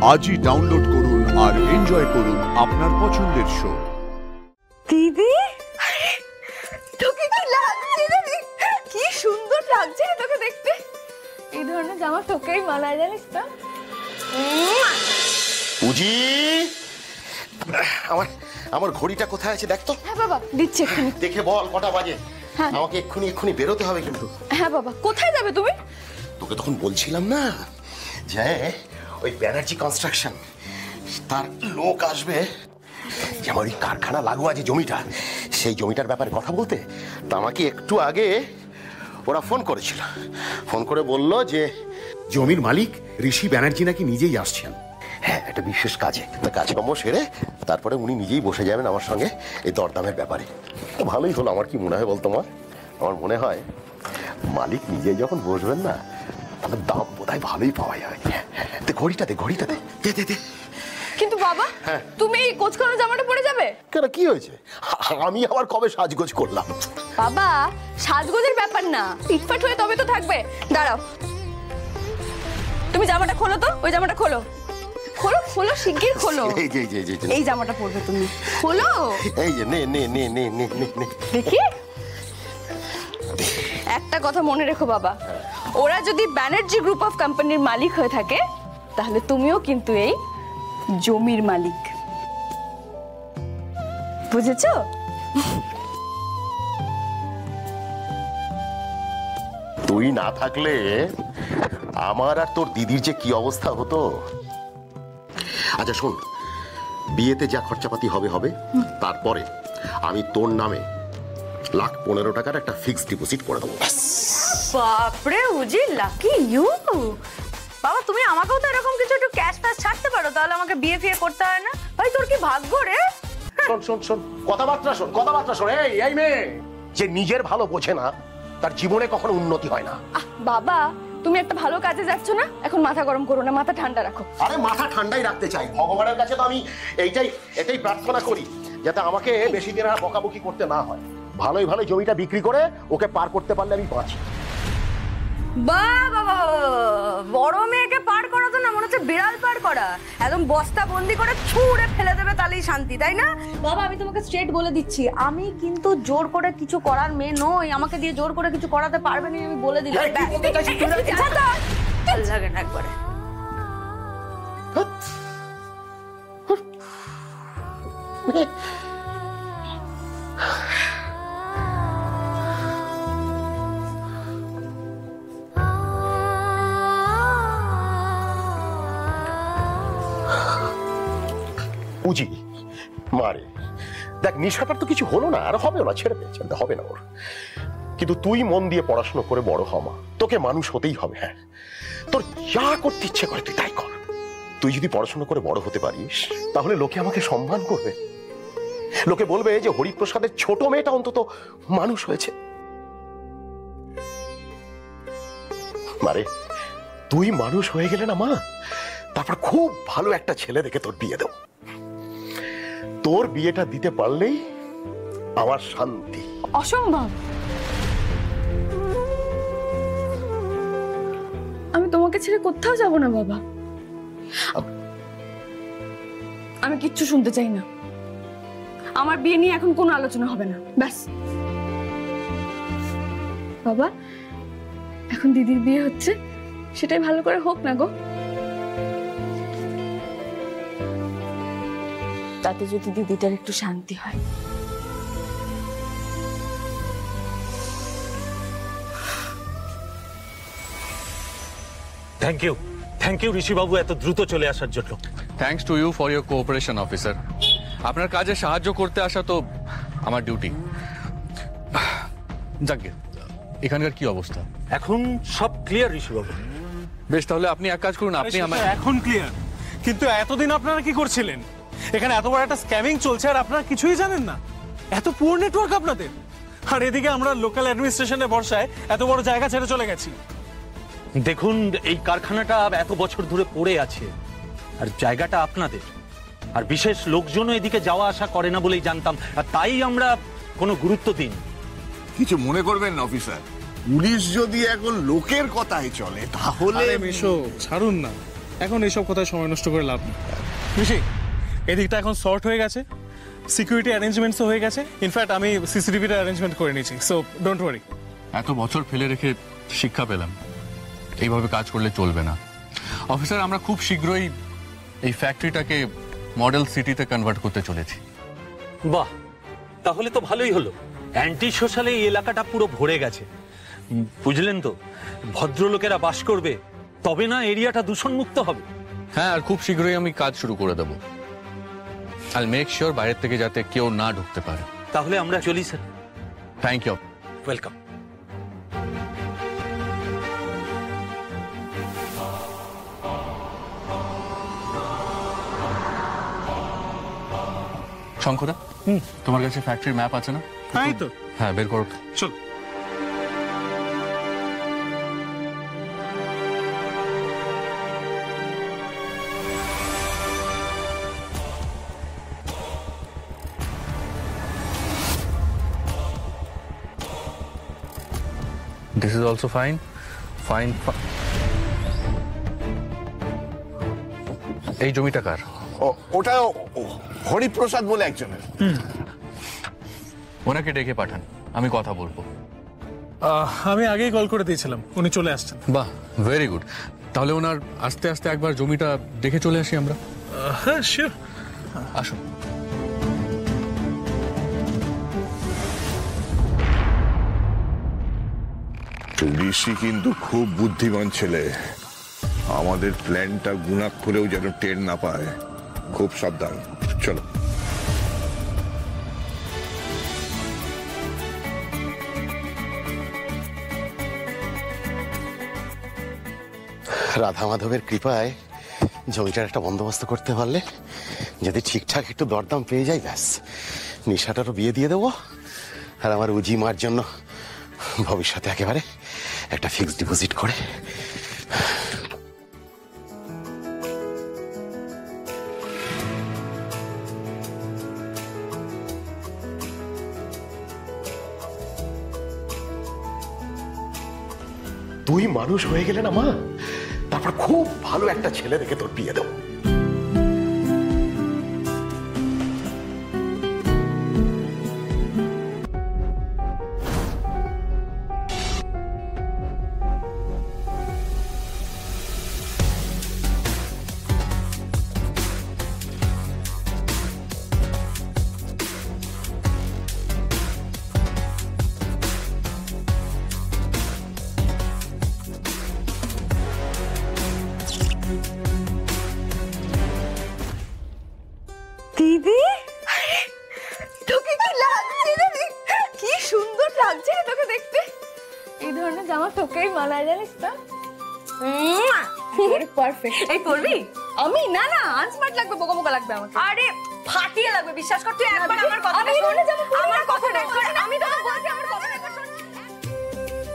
আজই ডাউনলোড করুন আর এনজয় করুন আপনার পছন্দের শো। দিদি, তোকে কি লাগছে রে? কি সুন্দর লাগছে রে তোকে দেখতে। এই ধরনের জামা তোকেই মানায়, জানিস তো। উজি, আমার ঘড়িটা কোথায় আছে দেখ তো। হ্যাঁ বাবা, দিচ্ছি এক্ষুনি। দেখে বল কটা বাজে। হ্যাঁ। আমাকে এক্ষুনি বেরোতে হবে কিন্তু। হ্যাঁ বাবা, কোথায় যাবে তুমি? তোকে তখন বলছিলাম না যে ওই ব্যানার্জি কনস্ট্রাকশন তার লোক আসবে, যেমন ওই কারখানা লাগোয়া যে জমিটা, সেই জমিটার ব্যাপারে কথা বলতে। তা আমাকে একটু আগে ওরা ফোন করেছিল, ফোন করে বলল যে জমির মালিক ঋষি ব্যানার্জি নাকি নিজেই আসছেন। হ্যাঁ, একটা বিশেষ কাজে। তা কাজকর্ম সেরে তারপরে উনি নিজেই বসে যাবেন আমার সঙ্গে এই দরদামের ব্যাপারে। তো ভালোই হলো। আমার কি মনে হয় বলতো মা, আমার মনে হয় মালিক নিজেই যখন বসবেন না, তাহলে দাম বোধহয় ভালোই পাওয়া যাবে। ঘড়িটা দে, ঘড়িটা দে, দে দে দে। কিন্তু বাবা, তুমি এই কোচকানো জামাটা পরে যাবে কেন, কি হয়েছে? আমি আবার কবে সাজগোজ করলাম? বাবা, সাজগোজের ব্যাপার না, ফিটফাট হয়ে তবে তো থাকবে। দাঁড়াও, তুমি জামাটা খোলো তো। ওই জামাটা খোলো, খোলো খোলো, শিগগির খোলো। এই জামাটা পরবে তুমি, খোলো। এই যে নে নে নে নে নে নে নে। দেখি, একটা কথা মনে রেখো বাবা, ওরা যদি ব্যানার্জি গ্রুপ অফ কোম্পানির মালিক হয়ে থাকে, তাহলে তুমিও কিন্তু এই জমির মালিক, বুঝেছো? তুই না থাকলে আমার আর তোর দিদির যে কি অবস্থা হতো। আচ্ছা শোন, বিয়েতে যা খরচাপাতি হবে হবে, তারপরে আমি তোর নামে 1,15,00,000 টাকার একটা ফিক্সড ডিপোজিট করে দেবো। বাপরে উজি, লাকি ইউ। বাবা, তুমি আমাকেও তো এরকম কিছু একটু ক্যাশ ফ্যাশ ছাড়তে পারো, তাহলে আমাকে বিয়ে ফিয়ে করতে হয় না। ভাই, তোর কি ভাগ্য রে। শোন শোন শোন, কথাবার্তা শোন, কথাবার্তা শোন। এই মেয়ে, যে নিজের ভালো বোঝে না, তার জীবনে কখনো উন্নতি হয় না। বাবা, তুমি একটা ভালো কাজে যাচ্ছ না, এখন মাথা গরম করো না, মাথা ঠান্ডা রাখো। আরে মাথা ঠান্ডাই রাখতে চাই। ভগবানের কাছে তো আমি এটাই প্রার্থনা করি, যাতে আমাকে বেশি দিন আর বকাবকি করতে না হয়। ভালোই ভালো জমিটা বিক্রি করে ওকে পার করতে পারলে আমি বাঁচি। বাবা, বড় মেয়েকে পার করা তো না, মনে হচ্ছে বিড়াল পার করা। একদম বস্তা বন্দি করে ছুঁড়ে ফেলে দেবে, তাহলেই শান্তি, তাই না? বাবা, আমি তোমাকে স্ট্রেট বলে দিচ্ছি, আমি কিন্তু জোর করে কিছু করার মেয়ে নই। আমাকে দিয়ে জোর করে কিছু করাতে পারবে না, আমি বলে দিলাম। লাগে না একবারে। উজি মারে, দেখ নেশাটার তো কিছু হলো না, আর হবে না, ছেড়ে দে, হবে না ওর। কিন্তু তুই মন দিয়ে পড়াশোনা করে বড় হ মা, তোকে মানুষ হতেই হবে। হ্যাঁ, তোর যা করতে ইচ্ছে করে তুই তাই কর। তুই যদি পড়াশোনা করে বড় হতে পারিস, তাহলে লোকে আমাকে সম্মান করবে। লোকে বলবে যে হরিপ্রসাদের ছোট মেয়েটা অন্তত মানুষ হয়েছে। মারে, তুই মানুষ হয়ে গেলে না মা, তারপর খুব ভালো একটা ছেলে দেখে তোর বিয়ে দেব। তোর বিয়েটা দিতে পারলেই আমার শান্তি। অসম্ভব। আমি তোমাকে ছেড়ে কোথাও যাব না বাবা। আমি কিচ্ছু শুনতে চাই না। আমার বিয়ে নিয়ে এখন কোনো আলোচনা হবে না, ব্যাস। বাবা, এখন দিদির বিয়ে হচ্ছে, সেটাই ভালো করে হোক না গো। তাতে যদি দিদিটার একটু শান্তি হয়। থ্যাংক ইউ ঋষি বাবু, এত দ্রুত চলে আসার জন্য। Thanks to you for your cooperation officer. আপনার কাজে সাহায্য করতে আসা তো আমার ডিউটি। যাকে, এখানকার কি অবস্থা? এখন সব ক্লিয়ার ঋষি বাবু। বেশ, তাহলে আপনি এক কাজ করুন, আপনি আমার। এখন ক্লিয়ার, কিন্তু এতদিন আপনারা কি করছিলেন? এখানে এত বড় একটা স্ক্যামিং চলছে আর আপনারা কিছুই জানেন না? এত পুয়ার নেটওয়ার্ক আপনাদের। আর এদিকে আমরা লোকাল অ্যাডমিনিস্ট্রেশনের ভরসায় এত বড় জায়গা ছেড়ে চলে গেছি। দেখুন, এই কারখানাটা এত বছর ধরে পড়ে আছে, আর জায়গাটা আপনাদের, আর বিশেষ লোকজনও এদিকে যাওয়া আসা করে না বলেই জানতাম, আর তাই আমরা কোনো গুরুত্ব দিই। কিছু মনে করবেন না অফিসার, পুলিশ যদি এখন লোকের কথাই চলে তাহলে মিশো ছাড়ুন না, এখন এইসব কথায় সময় নষ্ট করে লাভ নেই। ঋষি, এদিকটা এখন সর্ট হয়ে গেছে, সিকিউরিটি অ্যারেঞ্জমেন্টসও হয়ে গেছে। ইনফ্যাক্ট আমি সিসিটিভিটা অ্যারেঞ্জমেন্ট করে নিয়েছি, সো ডোন্ট ওয়ারি। এত বছর ফেলে রেখে শিক্ষা পেলাম এইভাবে কাজ করলে চলবে না। অফিসার, আমরা খুব শীঘ্রই এই ফ্যাক্টরিটাকে মডেল সিটিতে কনভার্ট করতে চলেছি। বাহ, তাহলে তো ভালোই হলো। অ্যান্টি সোশ্যালে এই এলাকাটা পুরো ভরে গেছে। বুঝলেন তো, ভদ্রলোকেরা বাস করবে, তবে না এরিয়াটা দূষণমুক্ত হবে। হ্যাঁ, আর খুব শীঘ্রই আমি কাজ শুরু করে দেবো। আই মেক শিওর বাইরের থেকে যাতে কেউ না ঢুকতে পারে। তাহলে আমরা চলি স্যার। Thank you. ওয়েলকাম। শঙ্করা, তোমার কাছে ফ্যাক্টরির ম্যাপ আছে না? তাই তো, হ্যাঁ, বের করো। চল। This is also fine. Fine. এই জমিটা কার? ওটা হরিপ্রসাদ বলে একজনের। ওনাকে ডেকে পাঠান, আমি কথা বলবো। আমি আগেই কল করে দিয়েছিলাম, উনি চলে আসছেন। বাহ, ভেরি গুড। তাহলে ওনার আস্তে আস্তে একবার জমিটা দেখে চলে আসি আমরা। হ্যাঁ, শিওর। আসুন। ঋষি কিন্তু খুব বুদ্ধিমান ছেলে। আমাদের প্ল্যানটা গুণাক্ষরেও যেন টের না পায়। খুব সাবধান। চলো। রাধা মাধবের কৃপায় জমিটার একটা বন্দোবস্ত করতে পারলে, যদি ঠিকঠাক একটু দরদাম পেয়ে যাই, ব্যাস নিশাটারও বিয়ে দিয়ে দেবো। আর আমার উজি মার জন্য ভবিষ্যতে একেবারে একটা ফিক্সড ডিপোজিট করে। তুই মানুষ হয়ে গেলে না মা, তারপর খুব ভালো একটা ছেলে দেখে তোর বিয়ে দেবো। দিদি, তোকে কি লাগছে রে? কি সুন্দর লাগছে রে তোকে দেখতে। এই ধরনের জামা তোকেই মানায়, জানিস তো? পারফেক্ট। এই পরবি? আমি না না, আনস্মার্ট লাগবে, বোকা বোকা লাগবে আমাকে। আরে ফাটিয়ে লাগবে, বিশ্বাস কর। তুই একবার আমার কথা আমি এই ধরনের জামা